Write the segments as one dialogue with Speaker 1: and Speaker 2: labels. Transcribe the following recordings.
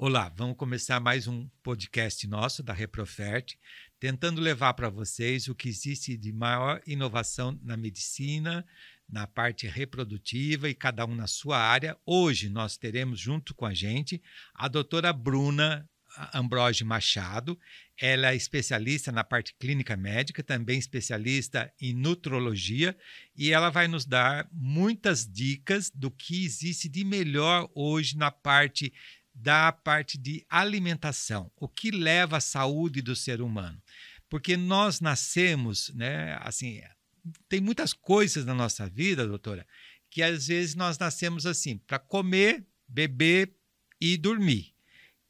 Speaker 1: Olá, vamos começar mais um podcast nosso da Reprofert, tentando levar para vocês o que existe de maior inovação na medicina, na parte reprodutiva e cada um na sua área. Hoje nós teremos junto com a gente a doutora Bruna Ambrogi Machado. Ela é especialista na parte clínica médica, também especialista em nutrologia, e ela vai nos dar muitas dicas do que existe de melhor hoje na parte de alimentação, o que leva à saúde do ser humano. Porque nós nascemos, né, assim, tem muitas coisas na nossa vida, doutora, que às vezes nós nascemos assim, para comer, beber e dormir.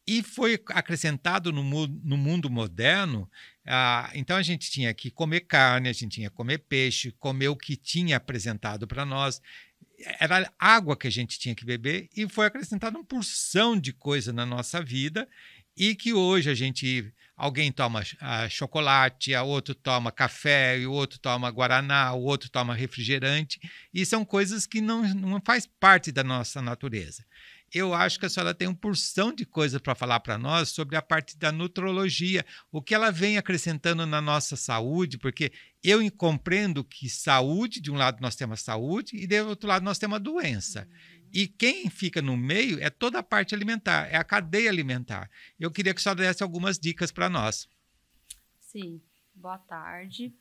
Speaker 1: E foi acrescentado no mundo moderno, então a gente tinha que comer carne, a gente tinha que comer peixe, comer o que tinha apresentado para nós. Era água que a gente tinha que beber e foi acrescentada uma porção de coisa na nossa vida e que hoje alguém toma chocolate, o outro toma café, o outro toma guaraná, o outro toma refrigerante, e são coisas que não faz parte da nossa natureza. Eu acho que a senhora tem uma porção de coisas para falar para nós sobre a parte da nutrologia, o que ela vem acrescentando na nossa saúde, porque eu compreendo que saúde, de um lado nós temos a saúde e do outro lado nós temos a doença. E quem fica no meio é toda a parte alimentar, é a cadeia alimentar. Eu queria que a senhora desse algumas dicas para nós.
Speaker 2: Sim, boa tarde.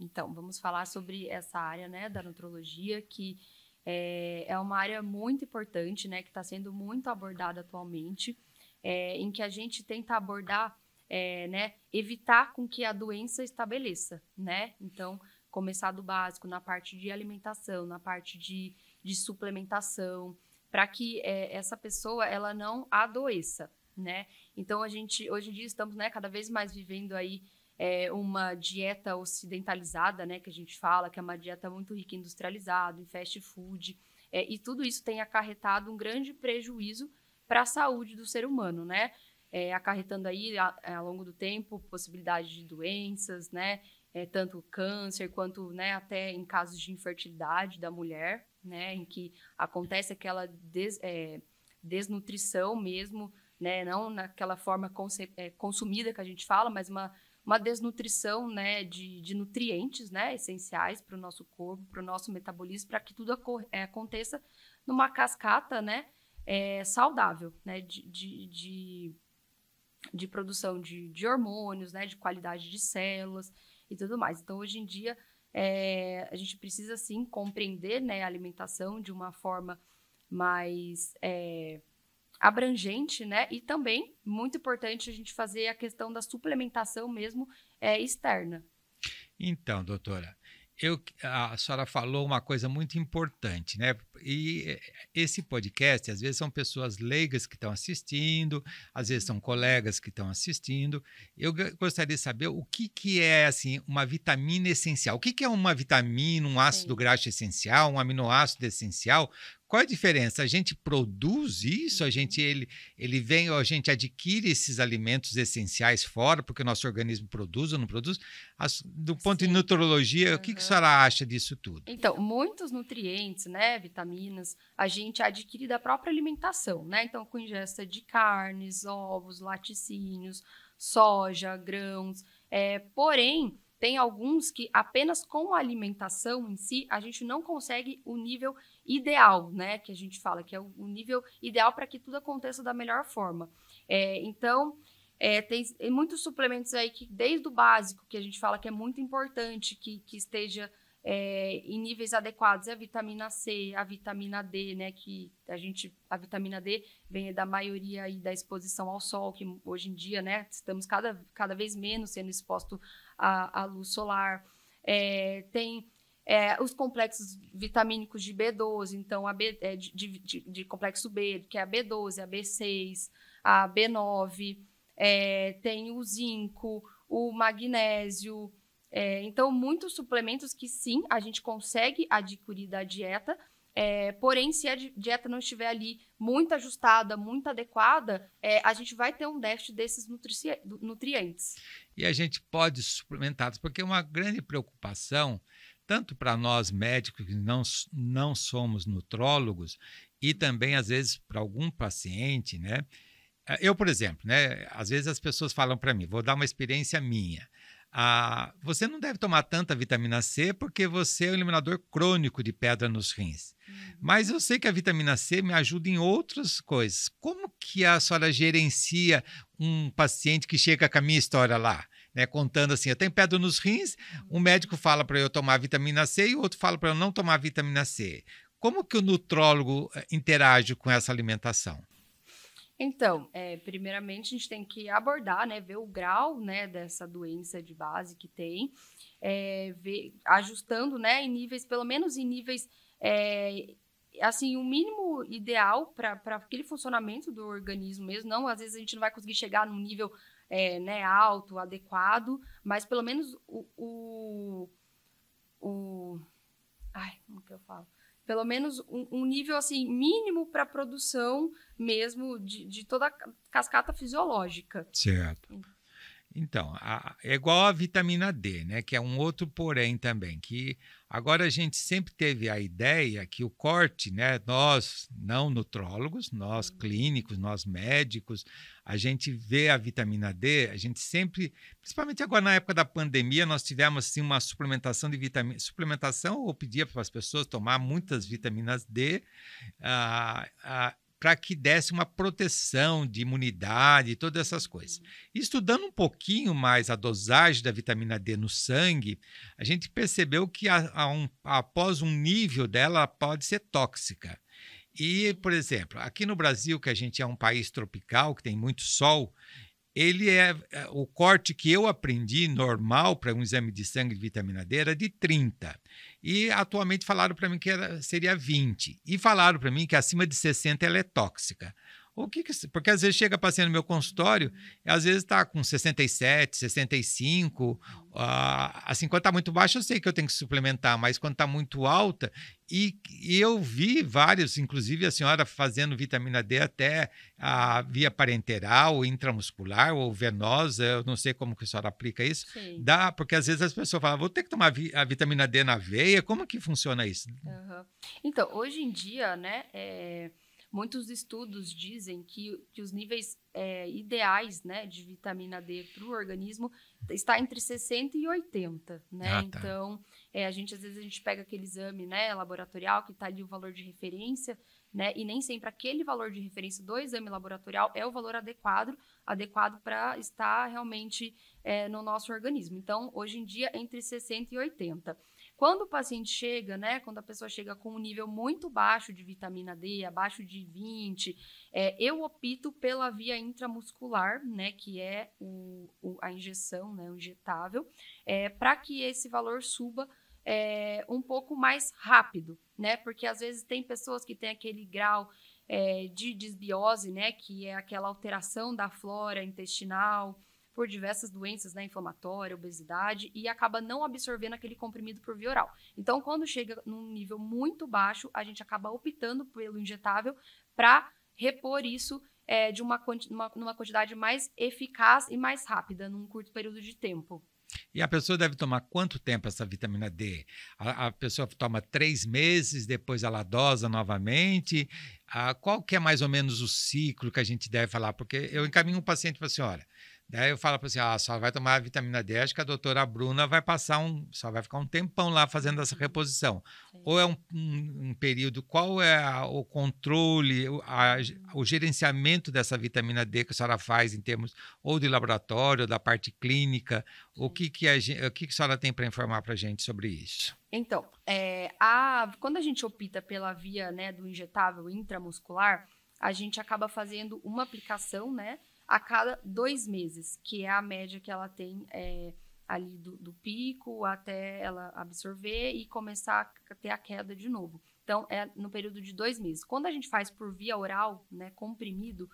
Speaker 2: Então, vamos falar sobre essa área, né, da nutrologia, que é uma área muito importante, né, que está sendo muito abordada atualmente, em que a gente tenta abordar, né, evitar com que a doença estabeleça, né? Então, começar do básico na parte de alimentação, na parte de suplementação, para que essa pessoa ela não adoeça, né? Então, hoje em dia estamos, né, cada vez mais vivendo aí uma dieta ocidentalizada, né, que a gente fala, que é uma dieta muito rica em industrializado, em fast food, e tudo isso tem acarretado um grande prejuízo para a saúde do ser humano, né? Acarretando aí, ao longo do tempo, possibilidade de doenças, né? Tanto câncer quanto, né, até em casos de infertilidade da mulher, né, em que acontece aquela desnutrição mesmo, né, não naquela forma consumida que a gente fala, mas uma desnutrição, né, de nutrientes, né, essenciais para o nosso corpo, para o nosso metabolismo, para que tudo aconteça numa cascata, né, saudável, né, de produção de hormônios, né, de qualidade de células e tudo mais. Então, hoje em dia, a gente precisa, sim, compreender, né, a alimentação de uma forma mais abrangente, né? E também, muito importante, a gente fazer a questão da suplementação mesmo externa.
Speaker 1: Então, doutora, a senhora falou uma coisa muito importante, né? E esse podcast, às vezes, são pessoas leigas que estão assistindo, às vezes são colegas que estão assistindo. Eu gostaria de saber o que é, assim, uma vitamina essencial. O que é uma vitamina, um ácido graxo essencial, um aminoácido essencial? Qual é a diferença? A gente produz isso? Ele vem, ou a gente adquire esses alimentos essenciais fora, porque o nosso organismo produz ou não produz? Do ponto de nutrologia, o que a senhora acha disso tudo?
Speaker 2: Então, muitos nutrientes, né, vitaminas, a gente adquire da própria alimentação, né? Então, com ingesta de carnes, ovos, laticínios, soja, grãos. Porém, tem alguns que apenas com a alimentação em si, a gente não consegue o nível ideal, né? Que a gente fala, que é o nível ideal para que tudo aconteça da melhor forma. Então, tem muitos suplementos aí que, desde o básico, que a gente fala que é muito importante que esteja em níveis adequados, a vitamina C, a vitamina D, né? Que a vitamina D vem da maioria aí da exposição ao sol, que hoje em dia, né? Estamos cada vez menos sendo expostos à luz solar. Tem os complexos vitamínicos de B12, então de complexo B, que é a B12, a B6, a B9, tem o zinco, o magnésio. Então, muitos suplementos que sim, a gente consegue adquirir da dieta, porém, se a dieta não estiver ali muito ajustada, muito adequada, a gente vai ter um déficit desses nutrientes.
Speaker 1: E a gente pode suplementar, porque é uma grande preocupação, tanto para nós médicos que não somos nutrólogos, e também, às vezes, para algum paciente, né? Eu, por exemplo, né? Às vezes as pessoas falam para mim, vou dar uma experiência minha. Você não deve tomar tanta vitamina C porque você é um eliminador crônico de pedra nos rins. Mas eu sei que a vitamina C me ajuda em outras coisas. Como que a senhora gerencia um paciente que chega com a minha história lá? Né, contando assim, eu tenho pedra nos rins, um médico fala para eu tomar vitamina C e o outro fala para eu não tomar vitamina C. Como que o nutrólogo interage com essa alimentação?
Speaker 2: Então, primeiramente a gente tem que abordar, né, ver o grau, né, dessa doença de base que tem, ver, ajustando, né, em níveis, pelo menos em níveis, assim, o mínimo ideal para aquele funcionamento do organismo mesmo. Não, às vezes a gente não vai conseguir chegar num nível, né, alto, adequado, mas pelo menos ai, como que eu falo? Pelo menos um nível assim mínimo para a produção mesmo de toda a cascata fisiológica.
Speaker 1: Certo. Então, é igual a vitamina D, né? Que é um outro porém também, que agora a gente sempre teve a ideia que o corte, né? Nós, não nutrólogos, nós clínicos, nós médicos, a gente vê a vitamina D, a gente sempre, principalmente agora na época da pandemia, nós tivemos assim, uma suplementação de vitamina, suplementação, ou pedia para as pessoas tomar muitas vitaminas D, para que desse uma proteção de imunidade e todas essas coisas. Estudando um pouquinho mais a dosagem da vitamina D no sangue, a gente percebeu que após um nível dela pode ser tóxica. E, por exemplo, aqui no Brasil, que a gente é um país tropical, que tem muito sol, ele o corte que eu aprendi normal para um exame de sangue de vitamina D era de 30. E atualmente falaram para mim que seria 20. E falaram para mim que acima de 60 ela é tóxica. Porque às vezes chega paciente no meu consultório e às vezes está com 67, 65. Assim, quando está muito baixo, eu sei que eu tenho que suplementar, mas quando está muito alta, e eu vi vários, inclusive a senhora fazendo vitamina D até via parenteral, intramuscular ou venosa, eu não sei como que a senhora aplica isso.
Speaker 2: Sim.
Speaker 1: Porque às vezes as pessoas falam, vou ter que tomar a vitamina D na veia, como que funciona isso?
Speaker 2: Uhum. Então, hoje em dia, né, muitos estudos dizem que os níveis ideais, né, de vitamina D para o organismo está entre 60 e 80, né?
Speaker 1: Tá.
Speaker 2: Então, às vezes a gente pega aquele exame, né, laboratorial que está ali o valor de referência, né? E nem sempre aquele valor de referência do exame laboratorial é o valor adequado para estar realmente no nosso organismo. Então, hoje em dia, entre 60 e 80. Quando o paciente chega, né, quando a pessoa chega com um nível muito baixo de vitamina D, abaixo de 20, eu opto pela via intramuscular, né, que é a injeção, né, o injetável, para que esse valor suba um pouco mais rápido, né, porque às vezes tem pessoas que têm aquele grau de desbiose, né, que é aquela alteração da flora intestinal, por diversas doenças, né, inflamatória, obesidade, e acaba não absorvendo aquele comprimido por via oral. Então, quando chega num nível muito baixo, a gente acaba optando pelo injetável para repor isso numa quantidade mais eficaz e mais rápida, num curto período de tempo.
Speaker 1: E a pessoa deve tomar quanto tempo essa vitamina D? A pessoa toma 3 meses, depois ela dosa novamente. Qual que é mais ou menos o ciclo que a gente deve falar? Porque eu encaminho um paciente para a senhora. Daí eu falo para você, só vai tomar a vitamina D, acho que a doutora Bruna só vai ficar um tempão lá fazendo essa reposição. Sim. Ou é um período, qual é o controle, o gerenciamento dessa vitamina D que a senhora faz em termos ou de laboratório, ou da parte clínica? O que a senhora tem para informar para a gente sobre isso?
Speaker 2: Então, quando a gente opta pela via, né, do injetável intramuscular, a gente acaba fazendo uma aplicação, né, a cada 2 meses, que é a média que ela tem ali do pico até ela absorver e começar a ter a queda de novo. Então, é no período de 2 meses. Quando a gente faz por via oral, né, comprimido,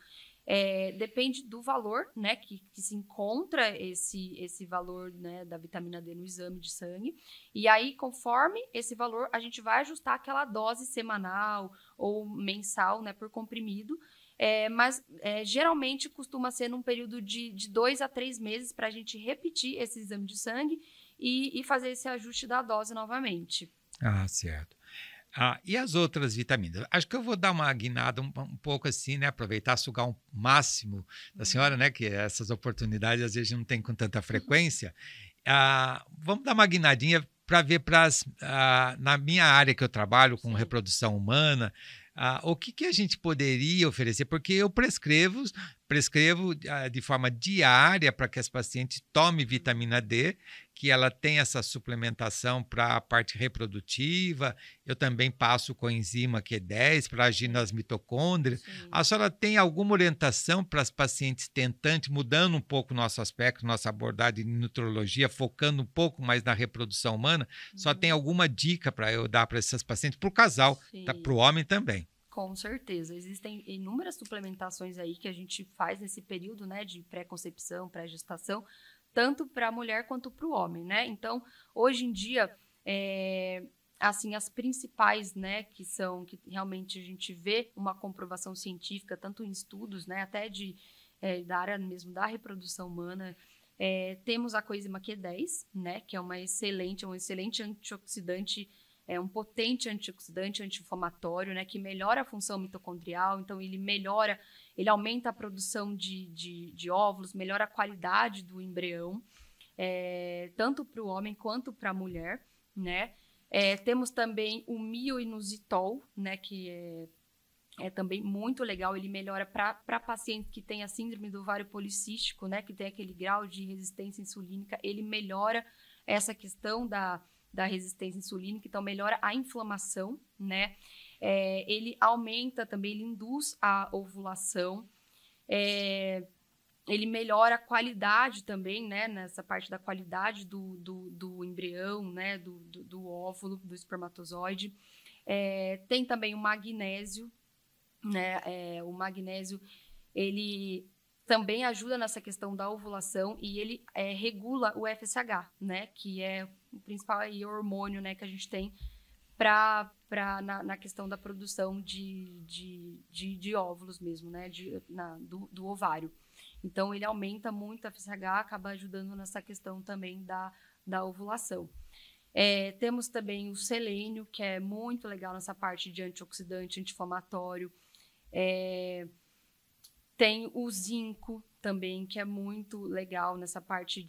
Speaker 2: depende do valor, né, que se encontra esse valor, né, da vitamina D no exame de sangue. E aí, conforme esse valor, a gente vai ajustar aquela dose semanal ou mensal, né, por comprimido. Mas geralmente costuma ser num período de 2 a 3 meses para a gente repetir esse exame de sangue e fazer esse ajuste da dose novamente.
Speaker 1: Certo. E as outras vitaminas? Acho que eu vou dar uma guinada um pouco assim, né? Aproveitar, sugar um máximo da senhora, né? Que essas oportunidades às vezes não tem com tanta frequência. Vamos dar uma guinadinha para ver na minha área que eu trabalho com
Speaker 2: Sim.
Speaker 1: reprodução humana, o que a gente poderia oferecer, porque eu prescrevo de forma diária para que as pacientes tomem vitamina D, que ela tem essa suplementação para a parte reprodutiva. Eu também passo coenzima Q10 para agir nas mitocôndrias.
Speaker 2: Sim.
Speaker 1: A senhora tem alguma orientação para as pacientes tentantes, mudando um pouco o nosso aspecto, nossa abordagem de nutrologia, focando um pouco mais na reprodução humana? Só tem alguma dica para eu dar para essas pacientes, para o casal, para o homem também?
Speaker 2: Com certeza. Existem inúmeras suplementações aí que a gente faz nesse período, né, de pré-concepção, pré-gestação, tanto para a mulher quanto para o homem, né? Então, hoje em dia, assim, as principais, né, que realmente a gente vê uma comprovação científica, tanto em estudos, né, até da área mesmo da reprodução humana, temos a coenzima Q10, né, que é um excelente antioxidante, um potente antioxidante, anti-inflamatório, né, que melhora a função mitocondrial. Então, ele aumenta a produção de óvulos, melhora a qualidade do embrião, tanto para o homem quanto para a mulher, né? Temos também o mioinositol, né, que é também muito legal. Ele melhora para pacientes que têm a síndrome do ovário policístico, né, que tem aquele grau de resistência insulínica. Ele melhora essa questão da resistência insulínica, então melhora a inflamação, né? Ele aumenta também, ele induz a ovulação, ele melhora a qualidade também, né? Nessa parte da qualidade do embrião, né? Do óvulo, do espermatozoide. Tem também o magnésio, né? O magnésio, ele também ajuda nessa questão da ovulação e ele regula o FSH, né? Que é o principal aí, hormônio, né, que a gente tem na questão da produção de óvulos mesmo, né? Do ovário. Então, ele aumenta muito a FSH, acaba ajudando nessa questão também da ovulação. Temos também o selênio, que é muito legal nessa parte de antioxidante, anti-inflamatório. Tem o zinco também, que é muito legal nessa parte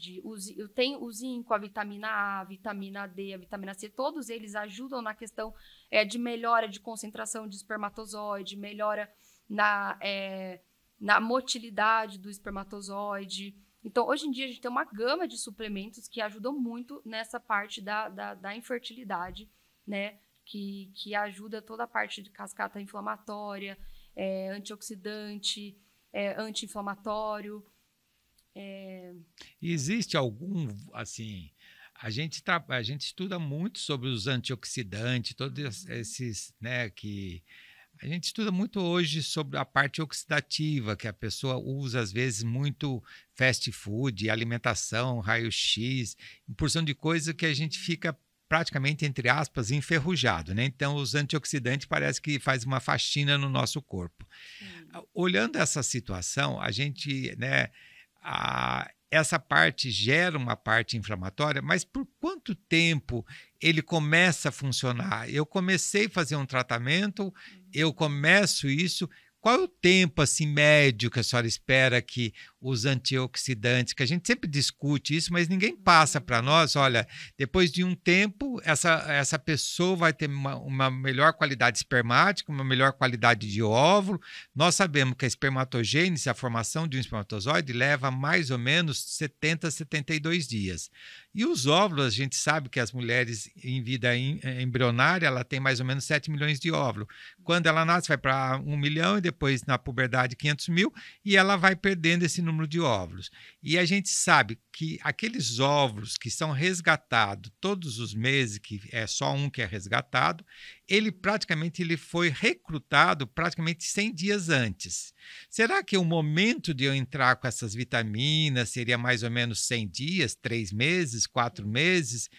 Speaker 2: tem o zinco, a vitamina A, a vitamina D, a vitamina C, todos eles ajudam na questão de melhora de concentração de espermatozoide, melhora na motilidade do espermatozoide. Então, hoje em dia, a gente tem uma gama de suplementos que ajudam muito nessa parte da infertilidade, né? Que ajuda toda a parte de cascata inflamatória, antioxidante, anti-inflamatório.
Speaker 1: Existe algum, assim, a gente estuda muito sobre os antioxidantes, todos esses, né, que a gente estuda muito hoje sobre a parte oxidativa, que a pessoa usa às vezes muito fast food, alimentação, raio-x, porção de coisa que a gente fica praticamente, entre aspas, enferrujado, né? Então, os antioxidantes parece que faz uma faxina no nosso corpo. Olhando essa situação, a gente, né, essa parte gera uma parte inflamatória, mas por quanto tempo ele começa a funcionar? Eu comecei a fazer um tratamento, eu começo isso. Qual é o tempo assim médio que a senhora espera que os antioxidantes, que a gente sempre discute isso, mas ninguém passa para nós, olha, depois de um tempo essa pessoa vai ter uma melhor qualidade espermática, uma melhor qualidade de óvulo. Nós sabemos que a espermatogênese, a formação de um espermatozoide, leva mais ou menos 70 a 72 dias. E os óvulos, a gente sabe que as mulheres em vida embrionária, ela tem mais ou menos 7 milhões de óvulos. Quando ela nasce, vai para 1 milhão e depois na puberdade 500 mil e ela vai perdendo esse número de óvulos. E a gente sabe que aqueles óvulos que são resgatados todos os meses, que é só um que é resgatado, ele foi recrutado praticamente 100 dias antes. Será que o momento de eu entrar com essas vitaminas seria mais ou menos 100 dias, 3 meses, 4 meses?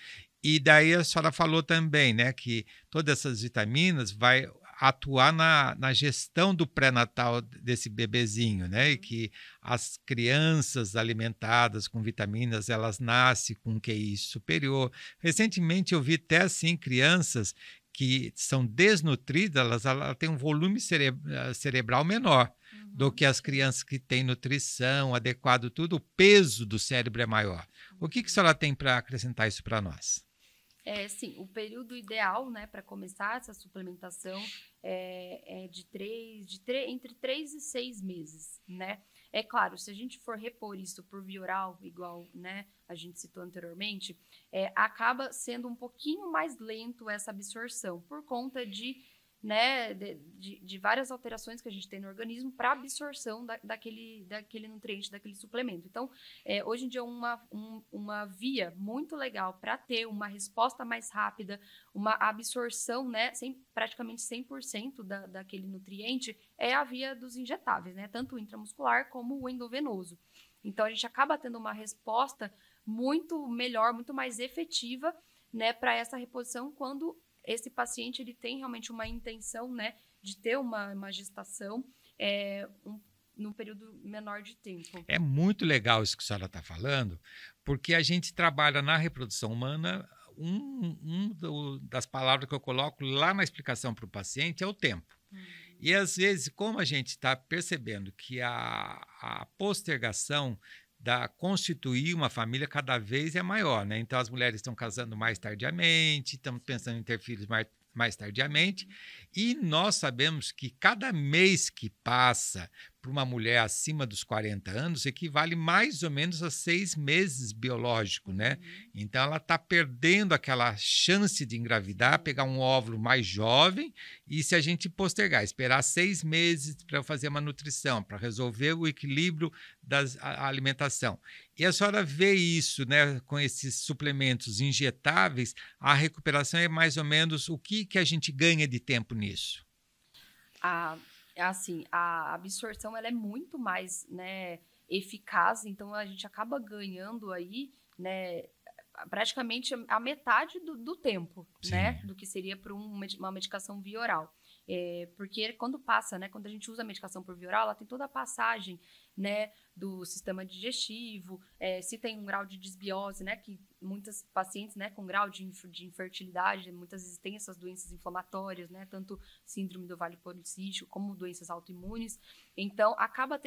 Speaker 1: E daí a senhora falou também, né, que todas essas vitaminas vai atuar na gestão do pré-natal desse bebezinho, né? E que as crianças alimentadas com vitaminas, elas nascem com um QI superior. Recentemente eu vi até assim crianças que são desnutridas, ela tem um volume cerebral menor do que as crianças que têm nutrição adequado, tudo, o peso do cérebro é maior. O que a senhora tem para acrescentar isso para nós?
Speaker 2: Sim, o período ideal, né, para começar essa suplementação é entre 3 e 6 meses, né? É claro, se a gente for repor isso por via oral, igual, né, a gente citou anteriormente, acaba sendo um pouquinho mais lento essa absorção, por conta né, de várias alterações que a gente tem no organismo para absorção daquele nutriente, daquele suplemento. Então, hoje em dia, uma via muito legal para ter uma resposta mais rápida, uma absorção, né, praticamente 100% daquele nutriente, é a via dos injetáveis, né, tanto o intramuscular como o endovenoso. Então, a gente acaba tendo uma resposta muito melhor, muito mais efetiva, né, para essa reposição quando esse paciente ele tem realmente uma intenção, né, de ter uma gestação num período menor de tempo.
Speaker 1: É muito legal isso que a senhora está falando, porque a gente trabalha na reprodução humana, das palavras que eu coloco lá na explicação para o paciente é o tempo. E às vezes, como a gente está percebendo que a postergação da constituir uma família cada vez é maior, né? Então as mulheres estão casando mais tardiamente, estão pensando em ter filhos mais tardiamente, e nós sabemos que cada mês que passa para uma mulher acima dos 40 anos equivale mais ou menos a 6 meses biológico, né? Então ela está perdendo aquela chance de engravidar, pegar um óvulo mais jovem, e se a gente postergar, esperar 6 meses para fazer uma nutrição, para resolver o equilíbrio da alimentação. E a senhora vê isso, né, com esses suplementos injetáveis, a recuperação é mais ou menos o que a gente ganha de tempo nisso?
Speaker 2: Assim, a absorção ela é muito mais, né, eficaz, então a gente acaba ganhando aí, né, praticamente a metade do tempo, né, do que seria para uma medicação via oral. Porque quando passa, né, quando a gente usa a medicação por via oral, ela tem toda a passagem, né, do sistema digestivo, se tem um grau de desbiose, né, que muitas pacientes, né, com grau de infertilidade, muitas vezes têm essas doenças inflamatórias, né, tanto síndrome do Vale Policístico como doenças autoimunes, então acaba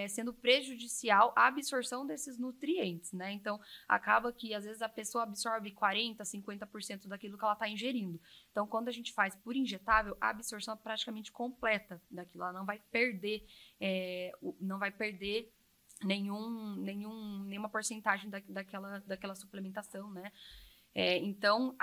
Speaker 2: sendo prejudicial a absorção desses nutrientes, né, então acaba que às vezes a pessoa absorve 40%, 50% daquilo que ela está ingerindo, então quando a gente faz por injetável, a absorção é praticamente completa daquilo, ela não vai perder nenhuma porcentagem daquela suplementação, né? Então,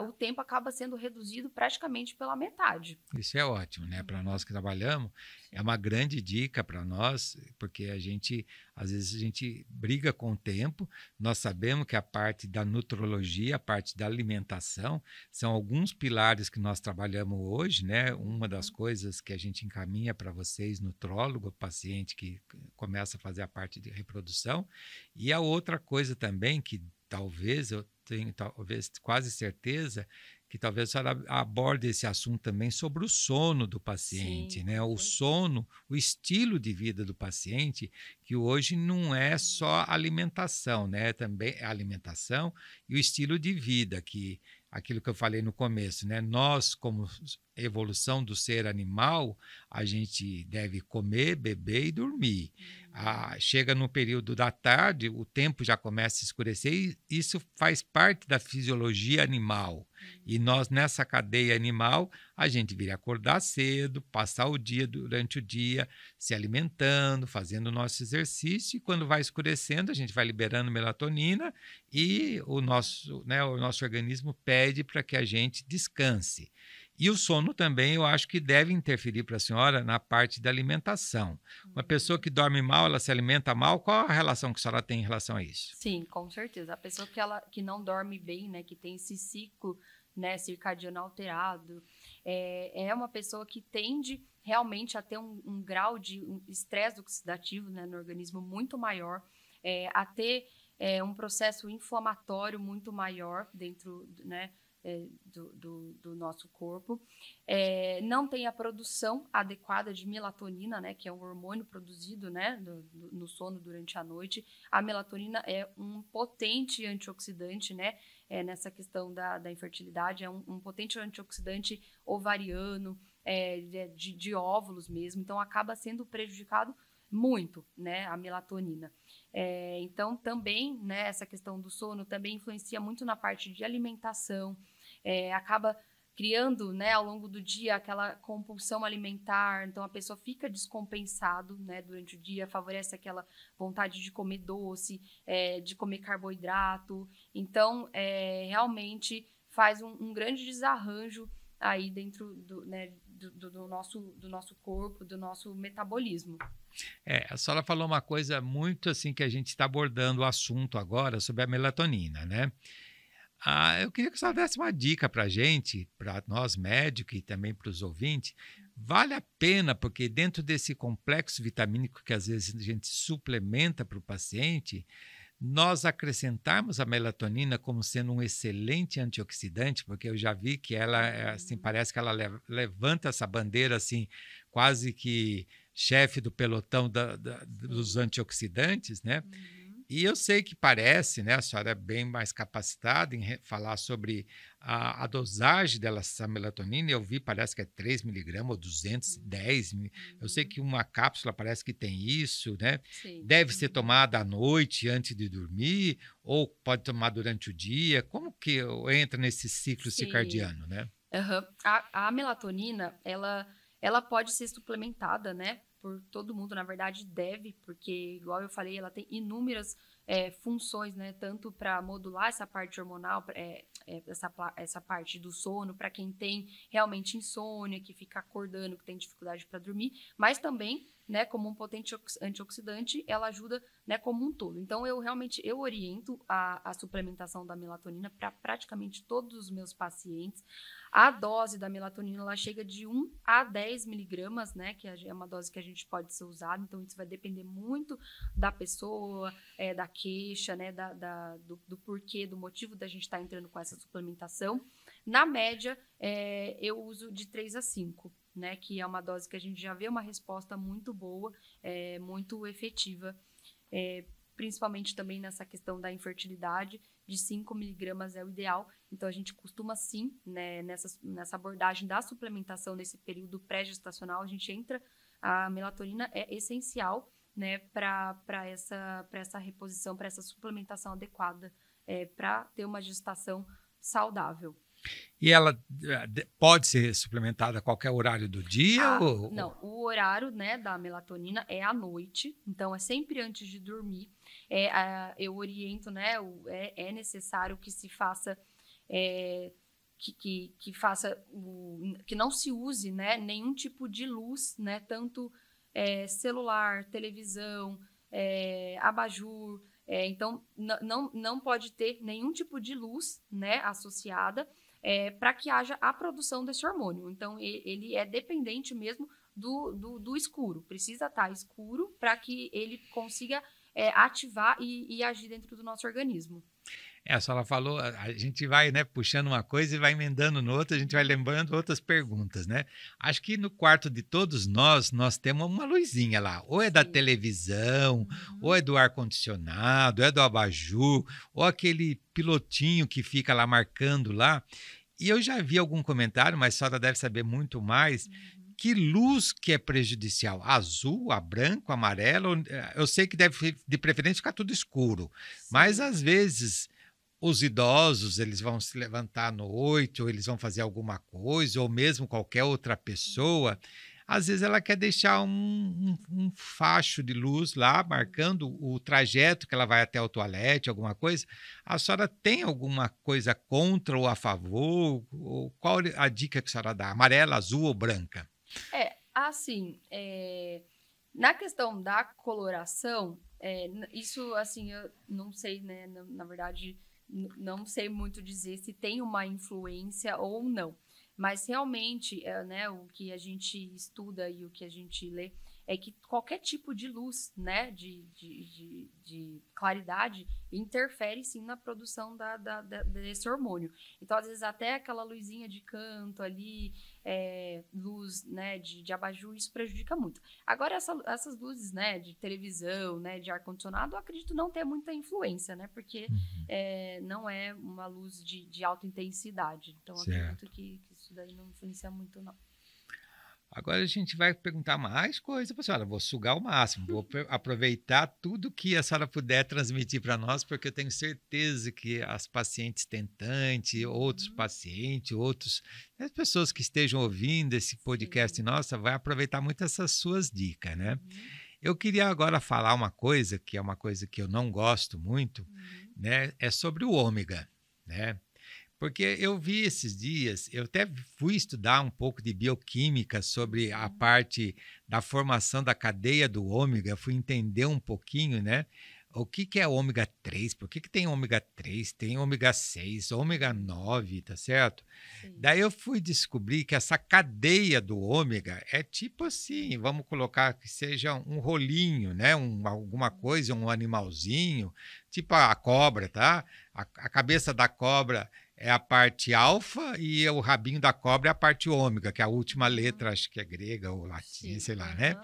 Speaker 2: o tempo acaba sendo reduzido praticamente pela metade.
Speaker 1: Isso é ótimo, né? Para nós que trabalhamos, é uma grande dica para nós, porque às vezes a gente briga com o tempo, nós sabemos que a parte da nutrologia, a parte da alimentação, são alguns pilares que nós trabalhamos hoje, né? Uma das coisas que a gente encaminha para vocês, nutrólogo, paciente que começa a fazer a parte de reprodução, e a outra coisa também que talvez eu tenho quase certeza que talvez a senhora aborde esse assunto também sobre o sono do paciente, né? O sono, o estilo de vida do paciente, que hoje não é só alimentação, né? Também é alimentação e o estilo de vida, que aquilo que eu falei no começo, né? Nós, como evolução do ser animal, a gente deve comer, beber e dormir. Chega no período da tarde, o tempo já começa a escurecer e isso faz parte da fisiologia animal. E nós, nessa cadeia animal, a gente viria acordar cedo, passar o dia durante o dia se alimentando, fazendo o nosso exercício, e quando vai escurecendo, a gente vai liberando melatonina e o nosso organismo pede para que a gente descanse. E o sono também, eu acho que deve interferir para a senhora na parte da alimentação. Uma pessoa que dorme mal, ela se alimenta mal, qual a relação que a senhora tem em relação a isso?
Speaker 2: Sim, com certeza. A pessoa que não dorme bem, né, que tem esse ciclo, né, circadiano alterado, é uma pessoa que tende realmente a ter um grau de estresse oxidativo, né, no organismo muito maior, a ter um processo inflamatório muito maior dentro, né, do nosso corpo. Não tem a produção adequada de melatonina, né, que é um hormônio produzido, né, no sono durante a noite. A melatonina é um potente antioxidante, né, nessa questão da infertilidade, é um potente antioxidante ovariano, de óvulos mesmo, então acaba sendo prejudicado muito, né, a melatonina. Então, também, né, essa questão do sono também influencia muito na parte de alimentação, acaba criando, né, ao longo do dia aquela compulsão alimentar, então a pessoa fica descompensado, né, durante o dia, favorece aquela vontade de comer doce, de comer carboidrato, então realmente faz um grande desarranjo aí dentro né, do nosso corpo, do nosso metabolismo.
Speaker 1: A senhora falou uma coisa muito assim que a gente está abordando o assunto agora sobre a melatonina, né? Eu queria que a senhora desse uma dica para a gente, para nós médicos e também para os ouvintes. Vale a pena, porque dentro desse complexo vitamínico que às vezes a gente suplementa para o paciente, nós acrescentarmos a melatonina como sendo um excelente antioxidante, porque eu já vi que ela, assim, parece que ela levanta essa bandeira, assim, quase que chefe do pelotão dos antioxidantes, né? E eu sei que parece, né, a senhora é bem mais capacitada em falar sobre a dosagem dessa melatonina. Eu vi, parece que é 3 miligramas ou 210. Eu sei que uma cápsula parece que tem isso, né?
Speaker 2: Sim.
Speaker 1: Deve ser tomada à noite antes de dormir ou pode tomar durante o dia. Como que entra nesse ciclo circadiano, né?
Speaker 2: Uhum. A melatonina, ela pode ser suplementada, né? Por todo mundo, na verdade, deve, porque, igual eu falei, ela tem inúmeras funções, né? Tanto para modular essa parte hormonal, essa parte do sono, para quem tem realmente insônia, que fica acordando, que tem dificuldade para dormir, mas também, né, como um potente antioxidante, ela ajuda, né, como um todo. Então, eu oriento a suplementação da melatonina para praticamente todos os meus pacientes. A dose da melatonina, ela chega de 1 a 10 miligramas, né, que é uma dose que a gente pode ser usada, então isso vai depender muito da pessoa, da queixa, né, do porquê, do motivo da gente estar entrando com essa suplementação. Na média, eu uso de 3 a 5, né, que é uma dose que a gente já vê uma resposta muito boa, muito efetiva, principalmente também nessa questão da infertilidade, de 5 miligramas é o ideal. Então, a gente costuma sim, né, nessa abordagem da suplementação nesse período pré-gestacional, a melatonina é essencial, né, para essa reposição, para essa suplementação adequada, para ter uma gestação saudável.
Speaker 1: E ela pode ser suplementada a qualquer horário do dia?
Speaker 2: Não, o horário, né, da melatonina é à noite, então é sempre antes de dormir. Eu oriento, né, é necessário que se faça, que não se use, né, nenhum tipo de luz, né, tanto celular, televisão, abajur. Então, não pode ter nenhum tipo de luz, né, associada, para que haja a produção desse hormônio. Então, ele é dependente mesmo do escuro. Precisa estar escuro para que ele consiga ativar e agir dentro do nosso organismo.
Speaker 1: A senhora falou, a gente vai, né, puxando uma coisa e vai emendando no outro, a gente vai lembrando outras perguntas, né? Acho que no quarto de todos nós temos uma luzinha lá, ou é da televisão, ou é do ar-condicionado, é do abajur, ou aquele pilotinho que fica lá marcando lá. E eu já vi algum comentário, mas a senhora deve saber muito mais, que luz que é prejudicial? Azul, a branco, amarelo? Eu sei que deve, de preferência, ficar tudo escuro, mas às vezes os idosos, eles vão se levantar à noite, ou eles vão fazer alguma coisa, ou mesmo qualquer outra pessoa, às vezes ela quer deixar um facho de luz lá, marcando o trajeto que ela vai até o toalete, alguma coisa. A senhora tem alguma coisa contra ou a favor? Ou qual a dica que a senhora dá? Amarela, azul ou branca?
Speaker 2: Assim, na questão da coloração, isso, assim, eu não sei, né, na verdade, não sei muito dizer se tem uma influência ou não. Mas realmente, né, o que a gente estuda e o que a gente lê é que qualquer tipo de luz, né, de claridade, interfere sim na produção desse hormônio. Então, às vezes, até aquela luzinha de canto ali, luz, né, de abajur, isso prejudica muito. Agora, essas luzes, né, de televisão, né, de ar-condicionado, eu acredito não ter muita influência, né, porque não é uma luz de alta intensidade. Então, acredito que isso daí não influencia muito, não.
Speaker 1: Agora a gente vai perguntar mais coisa para a senhora. Vou sugar o máximo, vou aproveitar tudo que a senhora puder transmitir para nós, porque eu tenho certeza que as pacientes tentantes, outros pacientes, as pessoas que estejam ouvindo esse podcast nossa, vai aproveitar muito essas suas dicas, né? Eu queria agora falar uma coisa, que é uma coisa que eu não gosto muito, né? É sobre o ômega, né? Porque eu vi esses dias, eu até fui estudar um pouco de bioquímica sobre a parte da formação da cadeia do ômega, fui entender um pouquinho, né? O que é ômega 3? Por que tem ômega 3? Tem ômega 6, ômega 9, tá certo? Daí eu fui descobrir que essa cadeia do ômega é tipo assim, vamos colocar que seja um rolinho, né? Alguma coisa, um animalzinho, tipo a cobra, tá? A cabeça da cobra é a parte alfa e o rabinho da cobra é a parte ômega, que é a última letra, acho que é grega ou latim, sei lá, né?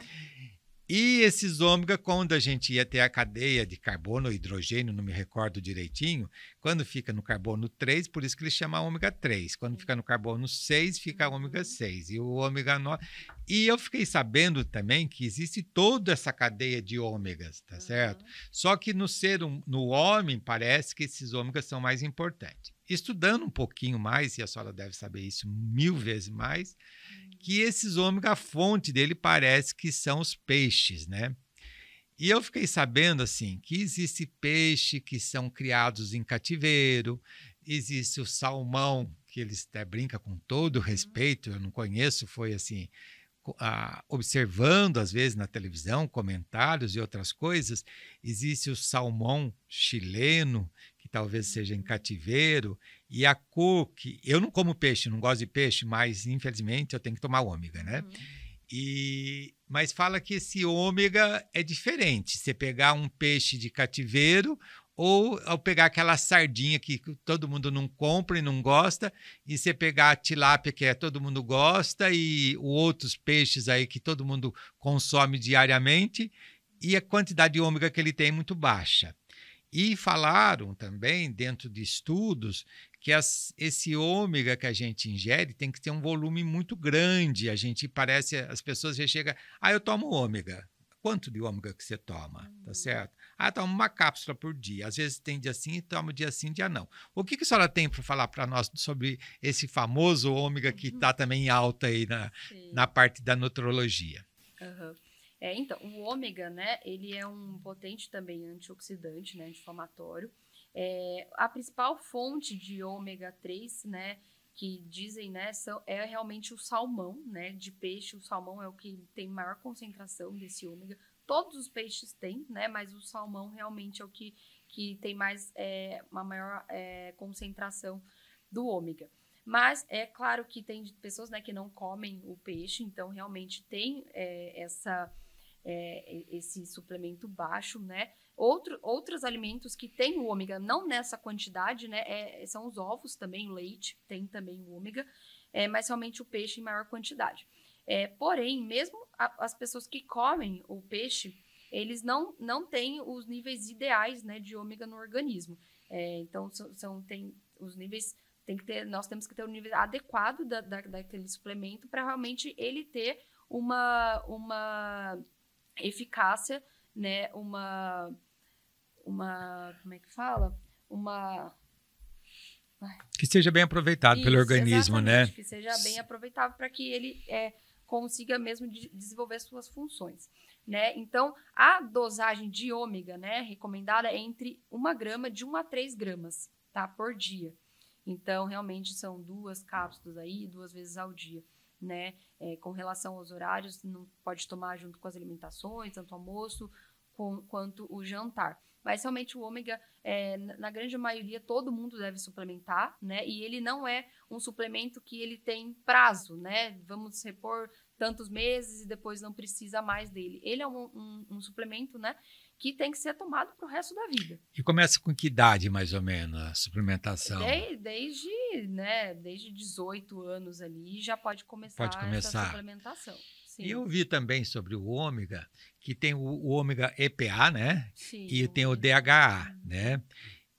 Speaker 1: E esses ômega, quando a gente ia ter a cadeia de carbono ou hidrogênio, não me recordo direitinho, quando fica no carbono 3, por isso que ele chama ômega 3. Quando fica no carbono 6, fica ômega 6. E o ômega 9. E eu fiquei sabendo também que existe toda essa cadeia de ômegas, tá certo? Só que no homem, parece que esses ômegas são mais importantes. Estudando um pouquinho mais, e a senhora deve saber isso 1000 vezes mais, que esses ômega, a fonte dele parece que são os peixes, né? E eu fiquei sabendo, assim, que existe peixe que são criados em cativeiro, existe o salmão, que eles até brincam com todo respeito, eu não conheço, foi assim, observando às vezes na televisão, comentários e outras coisas, existe o salmão chileno, que talvez seja em cativeiro, e a cor que... Eu não como peixe, não gosto de peixe, mas infelizmente eu tenho que tomar ômega, né? Mas fala que esse ômega é diferente. Você pegar um peixe de cativeiro ou ao pegar aquela sardinha que todo mundo não compra e não gosta, e você pegar a tilápia que todo mundo gosta e outros peixes aí que todo mundo consome diariamente, e a quantidade de ômega que ele tem é muito baixa. E falaram também, dentro de estudos, que esse ômega que a gente ingere tem que ter um volume muito grande. A gente parece, as pessoas já chegam, eu tomo ômega. Quanto de ômega que você toma? Tá certo? Eu tomo uma cápsula por dia. Às vezes tem dia sim, tomo dia sim, dia não. O que a senhora tem para falar para nós sobre esse famoso ômega que está também em alta aí na parte da nutrologia?
Speaker 2: Então, o ômega, né, ele é um potente também antioxidante, né, anti-inflamatório. A principal fonte de ômega 3, né, que dizem, né, é realmente o salmão, né, de peixe. O salmão é o que tem maior concentração desse ômega. Todos os peixes têm, né, mas o salmão realmente é o que tem mais, uma maior concentração do ômega. Mas é claro que tem pessoas, né, que não comem o peixe, então realmente tem esse suplemento baixo, né? Outros alimentos que têm o ômega, não nessa quantidade, né? São os ovos também, o leite tem também o ômega, mas realmente o peixe em maior quantidade. Porém, mesmo as pessoas que comem o peixe, eles não têm os níveis ideais, né, de ômega no organismo. Então, tem os níveis... nós temos que ter o nível adequado daquele suplemento para realmente ele ter uma eficácia, né? Como é que fala?
Speaker 1: Que seja bem aproveitado pelo organismo, né?
Speaker 2: Que seja bem aproveitável para que ele consiga mesmo desenvolver suas funções, né? Então, a dosagem de ômega, né, recomendada é entre 1 grama, de 1 a 3 gramas, tá? Por dia. Então, realmente são 2 cápsulas aí, 2 vezes ao dia, né? Com relação aos horários, não pode tomar junto com as alimentações, tanto o almoço quanto o jantar. mas realmente o ômega, na grande maioria, todo mundo deve suplementar, né? E ele não é um suplemento que ele tem prazo, né? Vamos repor tantos meses e depois não precisa mais dele. Ele é um suplemento, né, que tem que ser tomado para o resto da vida.
Speaker 1: E começa com que idade, mais ou menos, a suplementação?
Speaker 2: Desde 18 anos ali já pode começar essa suplementação. Sim.
Speaker 1: E eu vi também sobre o ômega, que tem o ômega EPA, né?
Speaker 2: Sim,
Speaker 1: e tem o DHA, né?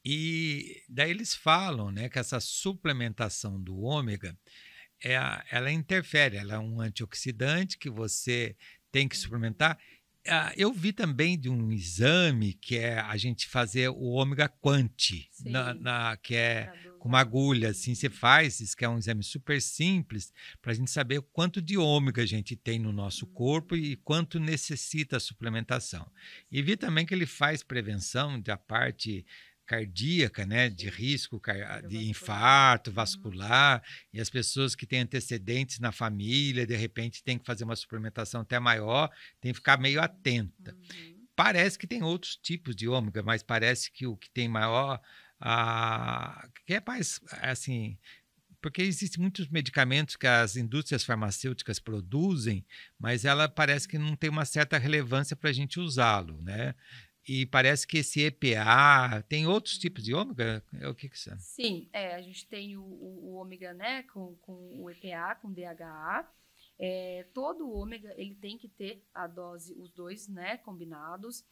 Speaker 1: E daí eles falam, né, que essa suplementação do ômega, ela interfere, ela é um antioxidante que você tem que suplementar. Eu vi também de um exame que é a gente fazer o ômega quanti, que é com uma agulha, assim, você faz, isso que é um exame super simples, para a gente saber quanto de ômega a gente tem no nosso corpo e quanto necessita a suplementação. E vi também que ele faz prevenção da parte cardíaca, né, de risco de infarto vascular, e as pessoas que têm antecedentes na família, de repente tem que fazer uma suplementação até maior, tem que ficar meio atenta. Parece que tem outros tipos de ômega, mas parece que o que tem maior, que é mais, assim, porque existem muitos medicamentos que as indústrias farmacêuticas produzem, mas ela parece que não tem uma certa relevância para a gente usá-lo, né? E parece que esse EPA tem outros tipos de ômega? O que são?
Speaker 2: Sim, a gente tem o ômega, né, com o EPA, com DHA. Todo o ômega ele tem que ter a dose, os dois, né, combinados.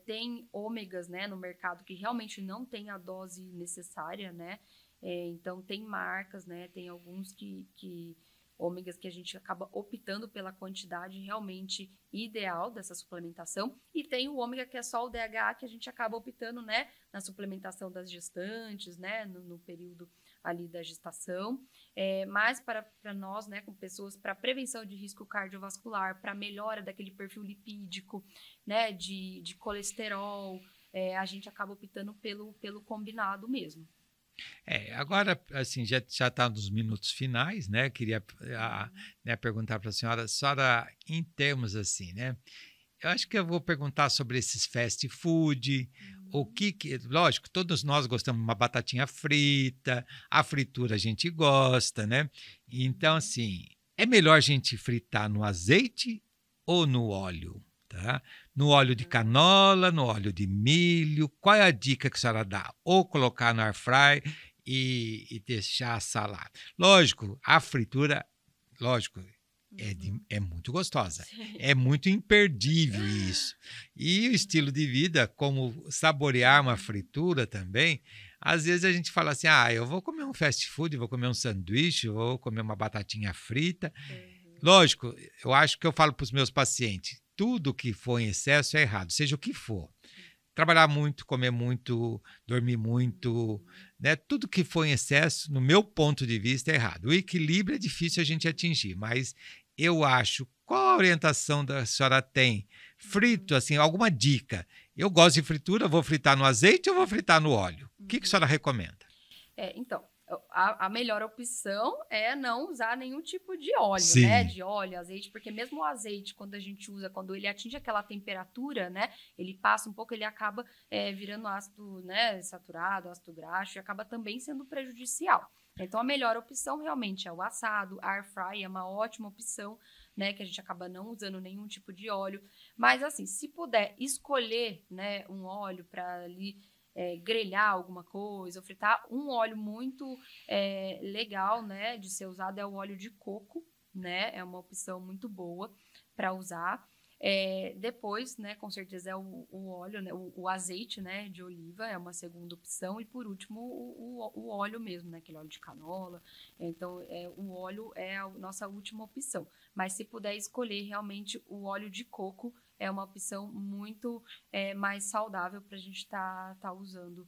Speaker 2: Tem ômegas, né, no mercado que realmente não tem a dose necessária, né? Então tem marcas, né? Tem alguns que ômegas que a gente acaba optando pela quantidade realmente ideal dessa suplementação, e tem o ômega que é só o DHA, que a gente acaba optando, né, na suplementação das gestantes, né, no período ali da gestação, mas para nós, né, com pessoas, para prevenção de risco cardiovascular, para melhora daquele perfil lipídico, né, de colesterol, a gente acaba optando pelo combinado mesmo.
Speaker 1: Agora, assim, já está nos minutos finais, né? Queria perguntar para a senhora, em termos assim, né? Eu acho que eu vou perguntar sobre esses fast food, lógico, todos nós gostamos de uma batatinha frita, a fritura a gente gosta, né? Então, assim, é melhor a gente fritar no azeite ou no óleo? Tá? No óleo de canola, no óleo de milho, qual é a dica que a senhora dá? Ou colocar no air fry e deixar assar lá. Lógico, a fritura, é muito gostosa. Sim. É muito imperdível isso. E o estilo de vida, como saborear uma fritura também, às vezes a gente fala assim, eu vou comer um fast food, vou comer um sanduíche, vou comer uma batatinha frita. Lógico, eu acho que eu falo para os meus pacientes, tudo que for em excesso é errado, seja o que for. Trabalhar muito, comer muito, dormir muito, né? Tudo que for em excesso, no meu ponto de vista, é errado. O equilíbrio é difícil a gente atingir, mas eu acho, qual a orientação da senhora tem? Frito, assim, alguma dica? Eu gosto de fritura, vou fritar no azeite ou vou fritar no óleo? O que a senhora recomenda?
Speaker 2: Então, a melhor opção é não usar nenhum tipo de óleo,
Speaker 1: Sim.
Speaker 2: né? De óleo, azeite, porque mesmo o azeite, quando a gente usa, quando ele atinge aquela temperatura, né? Ele passa um pouco, ele acaba virando ácido, né, saturado, ácido graxo, e acaba também sendo prejudicial. Então, a melhor opção realmente é o assado, a air fry é uma ótima opção, né? Que a gente acaba não usando nenhum tipo de óleo. Mas, assim, se puder escolher, né, um óleo para ali grelhar alguma coisa, ou fritar, um óleo muito legal, né, de ser usado é o óleo de coco, né, é uma opção muito boa para usar. Depois, né, com certeza é o óleo, né, o azeite, né, de oliva é uma segunda opção, e por último o óleo mesmo, né, aquele óleo de canola. Então, o óleo é a nossa última opção. Mas se puder escolher realmente o óleo de coco, é uma opção muito mais saudável para a gente estar usando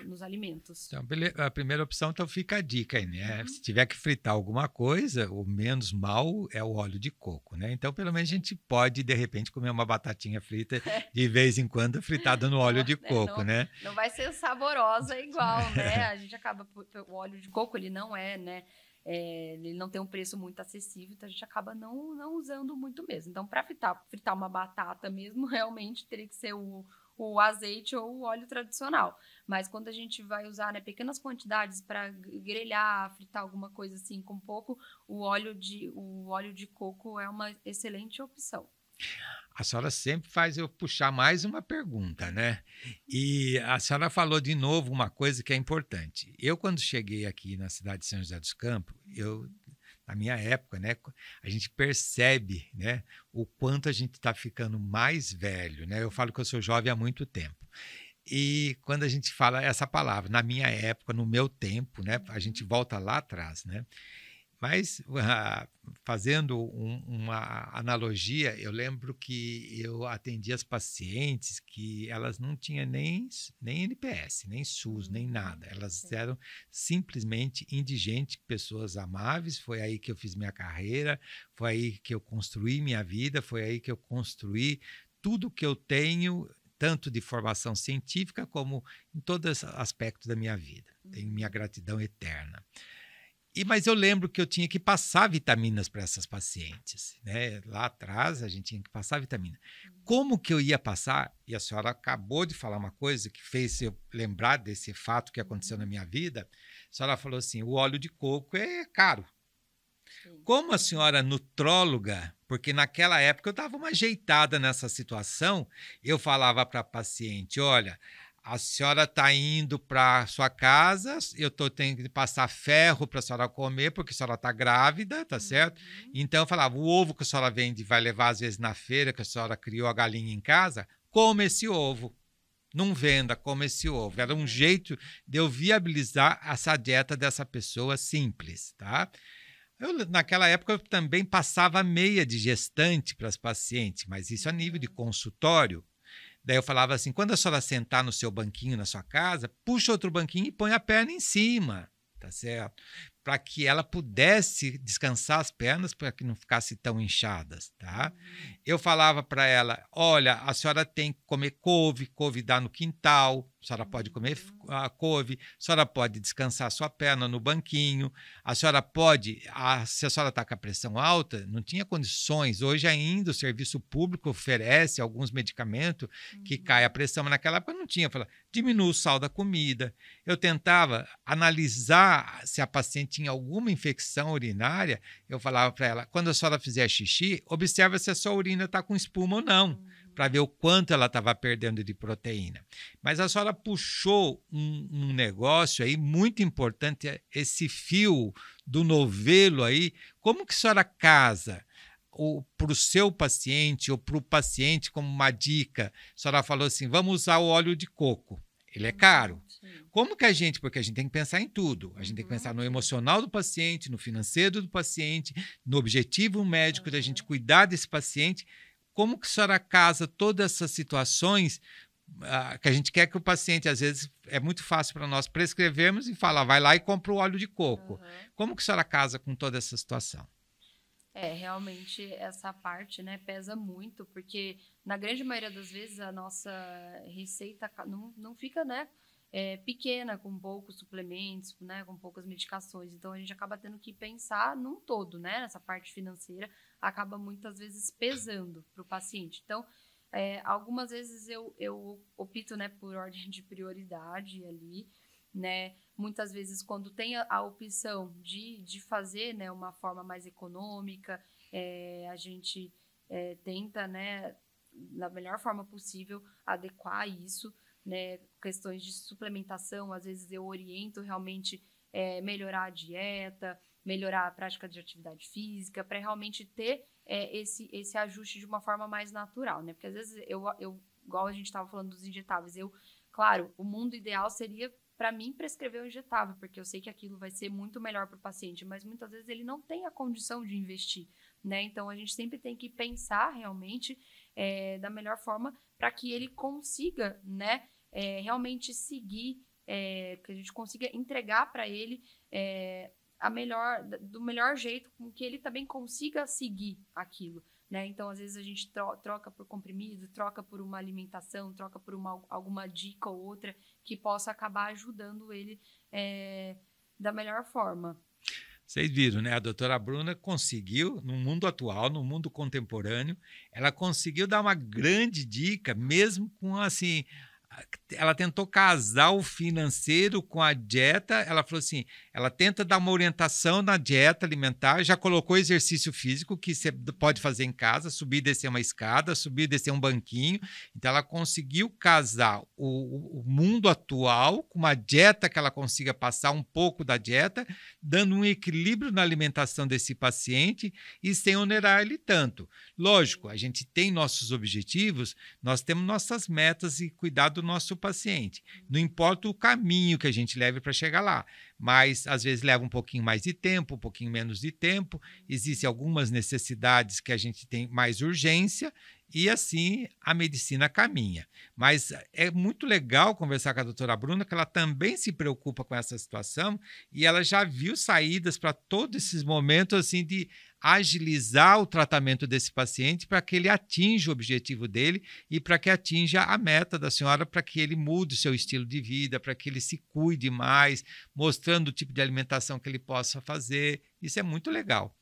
Speaker 2: nos alimentos.
Speaker 1: Então, a primeira opção, então, fica a dica aí, né? Se tiver que fritar alguma coisa, o menos mal é o óleo de coco, né? Então, pelo menos a gente pode, de repente, comer uma batatinha frita de vez em quando fritada no óleo de coco, né?
Speaker 2: Não vai ser saborosa igual, né? A gente acaba... O óleo de coco, ele não é, né? Ele não tem um preço muito acessível, então a gente acaba não usando muito mesmo. Então, para fritar uma batata mesmo, realmente teria que ser o o azeite ou o óleo tradicional. Mas quando a gente vai usar, né, pequenas quantidades para grelhar, fritar alguma coisa assim com pouco, o óleo de coco é uma excelente opção.
Speaker 1: A senhora sempre faz eu puxar mais uma pergunta, né? E a senhora falou de novo uma coisa que é importante. Eu, quando cheguei aqui na cidade de São José dos Campos, na minha época, né, a gente percebe, né, o quanto a gente está ficando mais velho, né? Eu falo que eu sou jovem há muito tempo. E quando a gente fala essa palavra, na minha época, no meu tempo, né, a gente volta lá atrás, né? Mas, fazendo uma analogia, eu lembro que eu atendi as pacientes que elas não tinham nem NPS, nem SUS, nem nada. Elas
Speaker 2: Sim.
Speaker 1: eram simplesmente indigentes, pessoas amáveis. Foi aí que eu fiz minha carreira, foi aí que eu construí minha vida, foi aí que eu construí tudo que eu tenho, tanto de formação científica como em todos os aspectos da minha vida. Tenho minha gratidão eterna. Mas eu lembro que eu tinha que passar vitaminas para essas pacientes, né? Lá atrás a gente tinha que passar vitamina. Como que eu ia passar? E a senhora acabou de falar uma coisa que fez eu lembrar desse fato que aconteceu na minha vida. A senhora falou assim: o óleo de coco é caro.
Speaker 2: Sim.
Speaker 1: Como a senhora nutróloga, porque naquela época eu dava uma ajeitada nessa situação, eu falava para a paciente: olha, a senhora está indo para sua casa, eu estou tendo que passar ferro para a senhora comer, porque a senhora está grávida, tá certo? Então eu falava: o ovo que a senhora vende vai levar às vezes na feira, que a senhora criou a galinha em casa, coma esse ovo. Não venda, coma esse ovo. Era um jeito de eu viabilizar essa dieta dessa pessoa simples, tá? Naquela época, eu também passava meia de gestante para as pacientes, mas isso a nível de consultório. Daí eu falava assim: quando a senhora sentar no seu banquinho na sua casa, puxa outro banquinho e põe a perna em cima, tá certo? Para que ela pudesse descansar as pernas, para que não ficasse tão inchadas, tá? Eu falava para ela: olha, a senhora tem que comer couve, couve dá no quintal, a senhora pode comer a couve, a senhora pode descansar a sua perna no banquinho, a senhora pode, se a senhora está com a pressão alta, não tinha condições, hoje ainda o serviço público oferece alguns medicamentos que cai a pressão, mas naquela época não tinha. Eu falava: diminua o sal da comida. Eu tentava analisar se a paciente tinha alguma infecção urinária. Eu falava para ela: quando a senhora fizer xixi, observa se a sua urina está com espuma ou não, para ver o quanto ela estava perdendo de proteína. Mas a senhora puxou um negócio aí muito importante, esse fio do novelo aí. Como que a senhora casa para o seu paciente ou para o paciente como uma dica? A senhora falou assim: vamos usar o óleo de coco. Ele é caro. Como que porque a gente tem que pensar em tudo. A gente tem que pensar no emocional do paciente, no financeiro do paciente, no objetivo médico da gente cuidar desse paciente. Como que a senhora casa todas essas situações que a gente quer que o paciente, às vezes, é muito fácil para nós prescrevermos e falar: vai lá e compra o óleo de coco. Como que a senhora casa com toda essa situação?
Speaker 2: Realmente essa parte, né, pesa muito, porque na grande maioria das vezes a nossa receita não fica, né, pequena, com poucos suplementos, né, com poucas medicações. Então a gente acaba tendo que pensar num todo, né, nessa parte financeira acaba muitas vezes pesando para o paciente. Então, algumas vezes eu opto, né, por ordem de prioridade ali, né? Muitas vezes, quando tem a opção de fazer, né, uma forma mais econômica, a gente tenta, né, da melhor forma possível, adequar isso, né? Questões de suplementação, às vezes eu oriento realmente melhorar a dieta, melhorar a prática de atividade física, para realmente ter esse ajuste de uma forma mais natural, né? Porque às vezes igual a gente estava falando dos injetáveis, claro, o mundo ideal seria para mim prescrever o injetável, porque eu sei que aquilo vai ser muito melhor para o paciente, mas muitas vezes ele não tem a condição de investir, né? Então a gente sempre tem que pensar realmente da melhor forma para que ele consiga, né, realmente seguir, que a gente consiga entregar para ele do melhor jeito, com que ele também consiga seguir aquilo, né? Então, às vezes, a gente troca por comprimido, troca por uma alimentação, troca por alguma dica ou outra que possa acabar ajudando ele da melhor forma.
Speaker 1: Vocês viram, né? A doutora Bruna conseguiu, no mundo atual, no mundo contemporâneo, ela conseguiu dar uma grande dica, mesmo com assim. Ela tentou casar o financeiro com a dieta. Ela falou assim: ela tenta dar uma orientação na dieta alimentar, já colocou exercício físico que você pode fazer em casa, subir e descer uma escada, subir e descer um banquinho. Então, ela conseguiu casar o mundo atual com uma dieta que ela consiga passar um pouco da dieta, dando um equilíbrio na alimentação desse paciente e sem onerar ele tanto. Lógico, a gente tem nossos objetivos, nós temos nossas metas e cuidar do nosso paciente. Não importa o caminho que a gente leve para chegar lá, mas às vezes leva um pouquinho mais de tempo, um pouquinho menos de tempo. Existem algumas necessidades que a gente tem mais urgência e assim a medicina caminha. Mas é muito legal conversar com a doutora Bruna, que ela também se preocupa com essa situação e ela já viu saídas para todos esses momentos assim de agilizar o tratamento desse paciente para que ele atinja o objetivo dele e para que atinja a meta da senhora, para que ele mude o seu estilo de vida, para que ele se cuide mais, mostrando o tipo de alimentação que ele possa fazer. Isso é muito legal.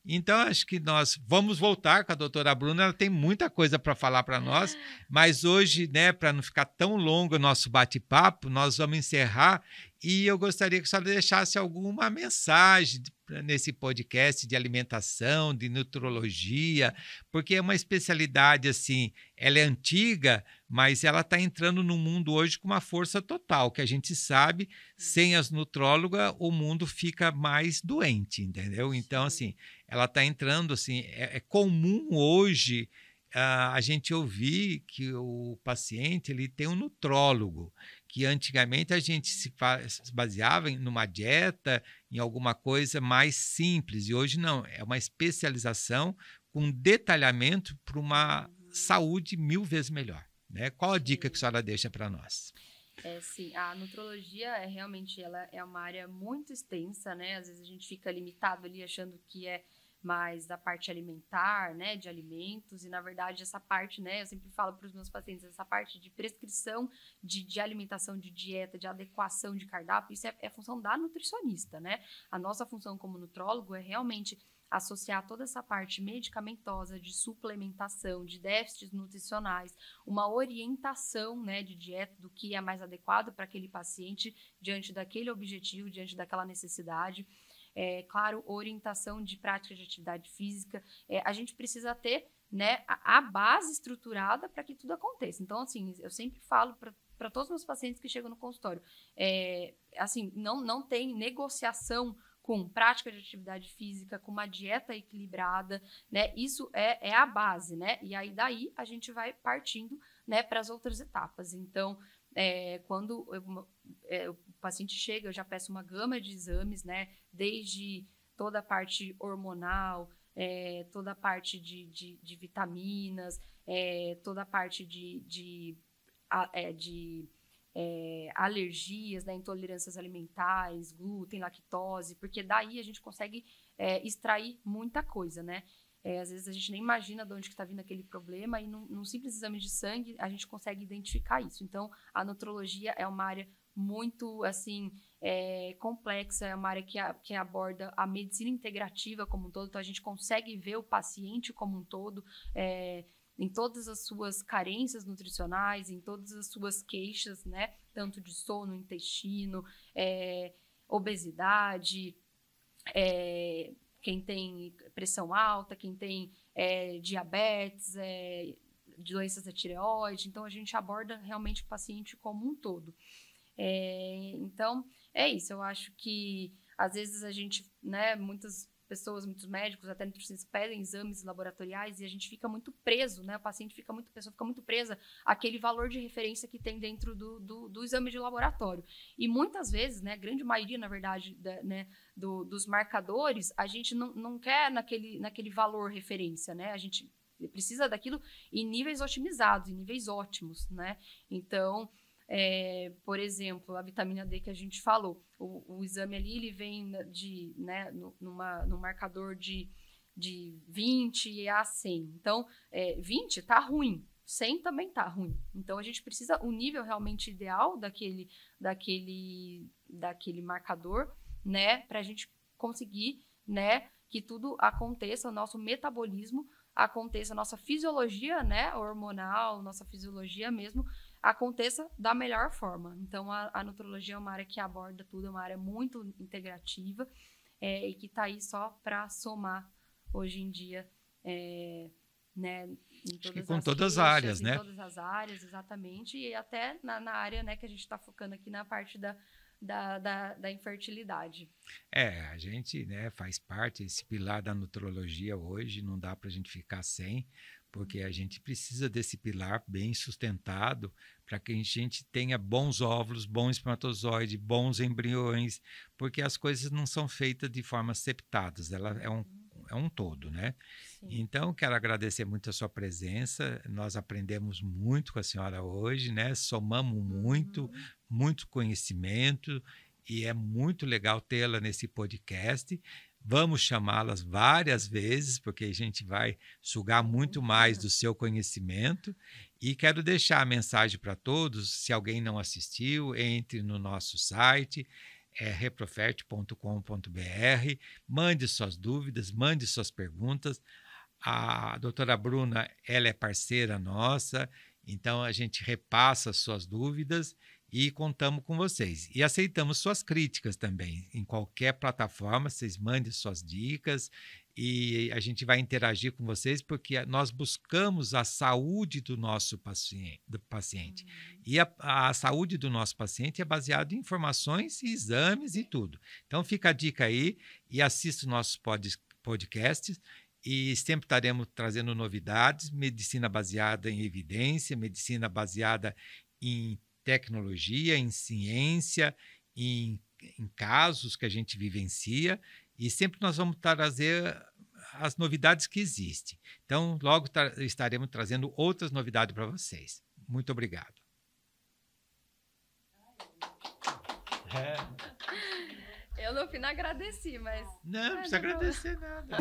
Speaker 1: Então, acho que nós vamos voltar com a doutora Bruna, ela tem muita coisa para falar para nós, mas hoje, né, para não ficar tão longo o nosso bate-papo, nós vamos encerrar e eu gostaria que a senhora deixasse alguma mensagem nesse podcast de alimentação, de nutrologia, porque é uma especialidade assim, ela é antiga, mas ela está entrando no mundo hoje com uma força total, que a gente sabe, sem as nutrólogas, o mundo fica mais doente, entendeu? Então, assim, ela está entrando, assim, é comum hoje a gente ouvir que o paciente ele tem um nutrólogo, que antigamente a gente se baseava em numa dieta, em alguma coisa mais simples, e hoje não, é uma especialização com detalhamento para uma saúde 1000 vezes melhor. Né? Qual a dica que a senhora deixa para nós?
Speaker 2: Sim, a nutrologia realmente ela é uma área muito extensa, né? Às vezes a gente fica limitado ali achando que é mais da parte alimentar, né, de alimentos, e na verdade essa parte, né, eu sempre falo para os meus pacientes, essa parte de prescrição de alimentação, de dieta, de adequação de cardápio, isso é função da nutricionista, né? A nossa função como nutrólogo é realmente associar toda essa parte medicamentosa, de suplementação, de déficits nutricionais, uma orientação, né, de dieta, do que é mais adequado para aquele paciente, diante daquele objetivo, diante daquela necessidade. Claro, orientação de prática de atividade física. A gente precisa ter, né, a base estruturada para que tudo aconteça. Então, assim, eu sempre falo para todos os meus pacientes que chegam no consultório, assim, não tem negociação com prática de atividade física, com uma dieta equilibrada, né? Isso é a base, né? E aí daí a gente vai partindo, né, para as outras etapas. Então, quando o paciente chega, eu já peço uma gama de exames, né? Desde toda a parte hormonal, toda a parte de vitaminas, toda a parte de alergias, né, intolerâncias alimentares, glúten, lactose, porque daí a gente consegue extrair muita coisa, né? Às vezes a gente nem imagina de onde está vindo aquele problema e num simples exame de sangue a gente consegue identificar isso. Então, a nutrologia é uma área muito, assim, complexa, é uma área que aborda a medicina integrativa como um todo, então a gente consegue ver o paciente como um todo, em todas as suas carências nutricionais, em todas as suas queixas, né, tanto de sono, intestino, obesidade, quem tem pressão alta, quem tem diabetes, doenças da tireoide. Então, a gente aborda realmente o paciente como um todo. Então, é isso. Eu acho que, às vezes, a gente, né, muitas pessoas, muitos médicos, até nutricionistas, pedem exames laboratoriais e a gente fica muito preso, né? A pessoa fica muito presa àquele valor de referência que tem dentro do exame de laboratório. E muitas vezes, né, grande maioria, na verdade, né, dos marcadores, a gente não quer naquele valor referência, né? A gente precisa daquilo em níveis otimizados, em níveis ótimos, né? Então, por exemplo, a vitamina D que a gente falou, o exame ali ele vem né, num marcador de 20 a 100. Então, 20 tá ruim, 100 também tá ruim. Então, a gente precisa o nível realmente ideal daquele marcador, né, para a gente conseguir, né, que tudo aconteça, o nosso metabolismo aconteça, a nossa fisiologia, né, hormonal, nossa fisiologia mesmo, aconteça da melhor forma. Então, a nutrologia é uma área que aborda tudo, é uma área muito integrativa e que está aí só para somar hoje em dia, né, em
Speaker 1: todas as áreas, né?
Speaker 2: Em todas as áreas, exatamente, e até na área, né, que a gente está focando aqui na parte da infertilidade.
Speaker 1: A gente, né, faz parte, esse pilar da nutrologia hoje, não dá para a gente ficar sem, porque a gente precisa desse pilar bem sustentado para que a gente tenha bons óvulos, bons espermatozoides, bons embriões, porque as coisas não são feitas de forma septadas, ela é um todo, né?
Speaker 2: Sim.
Speaker 1: Então, quero agradecer muito a sua presença, nós aprendemos muito com a senhora hoje, né? Somamos muito conhecimento e é muito legal tê-la nesse podcast. Vamos chamá-las várias vezes, porque a gente vai sugar muito mais do seu conhecimento. E quero deixar a mensagem para todos, se alguém não assistiu, entre no nosso site, reprofert.com.br, mande suas dúvidas, mande suas perguntas. A doutora Bruna, ela é parceira nossa, então a gente repassa suas dúvidas e contamos com vocês. E aceitamos suas críticas também. Em qualquer plataforma, vocês mandem suas dicas e a gente vai interagir com vocês porque nós buscamos a saúde do nosso paciente. E a saúde do nosso paciente é baseada em informações e exames e tudo. Então fica a dica aí e assista os nossos podcasts e sempre estaremos trazendo novidades, medicina baseada em evidência, medicina baseada em tecnologia, em ciência, em casos que a gente vivencia, e sempre nós vamos trazer as novidades que existem. Então, logo estaremos trazendo outras novidades para vocês. Muito obrigado.
Speaker 2: Eu no fim agradeci, mas...
Speaker 1: Não precisa agradecer nada.